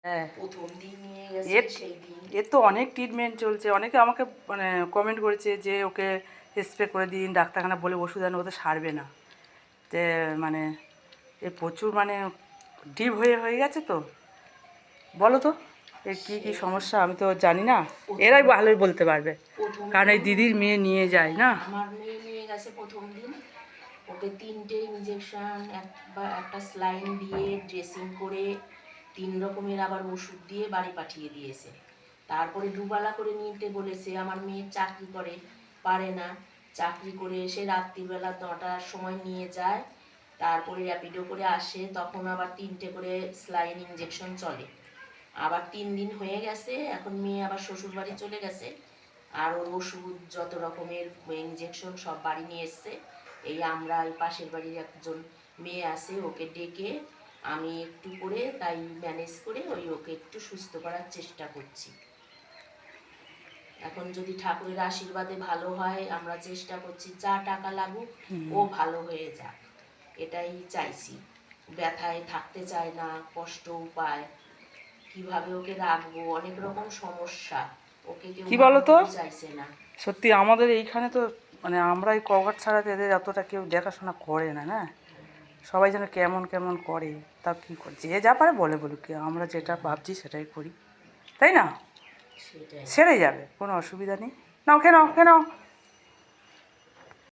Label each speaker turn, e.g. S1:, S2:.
S1: হ্যাঁ,
S2: প্রথম দিন নিয়ে গেছে
S1: এর
S2: সেই দিন।
S1: এর তো অনেক ট্রিটমেন্ট চলছে। অনেকে আমাকে মানে কমেন্ট করেছে যে ওকে স্প্রে করে দিন, ডাক্তারখানা বলে ওষুধ আনো, ও তো সারবে না। তে মানে এ প্রচুর মানে ডিপ হয়ে গেছে তো। বলো তো এর কী কী
S2: সেই
S1: সমস্যা, আমি তো জানি না,
S2: প্রথম
S1: এরাই ভালোই বলতে পারবে,
S2: প্রথম
S1: কারণ এই
S2: দিন
S1: দিদির মেয়ে নিয়ে যায় না।
S2: আমার মেয়ে নিয়ে গেছে প্রথম দিন। ওকে 3টে ইঞ্জেকশন একটা স্লাইন দিয়ে ড্রেসিং করে 3 রকমের আবার ওষুধ দিয়ে বাড়ি পাঠিয়ে দিয়েছে। তারপরে দুবেলা করে নিতে বলেছে। আমার মেয়ে চাকরি করে, পারে না। চাকরি করে এসে রাত্রিবেলা 9টার সময় নিয়ে যায়। তারপরে র্যাপিডো করে আসে, তখন আবার 3টে করে স্লাইন ইঞ্জেকশন চলে। আবার 3 দিন হয়ে গেছে, এখন মেয়ে আবার শ্বশুর বাড়ি চলে গেছে। আর ওর ওষুধ যত রকমের ইঞ্জেকশন সব বাড়ি নিয়ে এসছে। এই আমরা এই পাশের বাড়ির একজন মেয়ে আছে, ওকে ডেকে আমি একটু করে তাই ম্যানেজ করে ওকে একটু সুস্থ করার চেষ্টা করছি। এখন যদি ঠাকুরের আশীর্বাদে ভালো হয়, আমরা চেষ্টা করছি যা টাকা লাগুক ও ভালো হয়ে যাক, এটাই চাইছি। ব্যথায় থাকতে চায় না, কষ্টও পায়, কিভাবে ওকে রাখবো, অনেক রকম সমস্যা, ওকে কেউ
S1: কি বলো তো,
S2: মানতেও চাইছে না।
S1: সত্যি আমাদের এইখানে তো মানে আমরা এই কভার ছাড়াতে এদের অতটা কেউ দেখাশোনা করে না, না সবাই যেন কেমন কেমন করে। তা কী করে, যে যা পারে বলে বলুক, কি আমরা যেটা ভাবছি সেটাই করি, তাই না?
S2: সেটাই।
S1: সেরে যাবে, কোনো অসুবিধা নেই। নাও, খেয়ে নাও, খেয়ে নাও।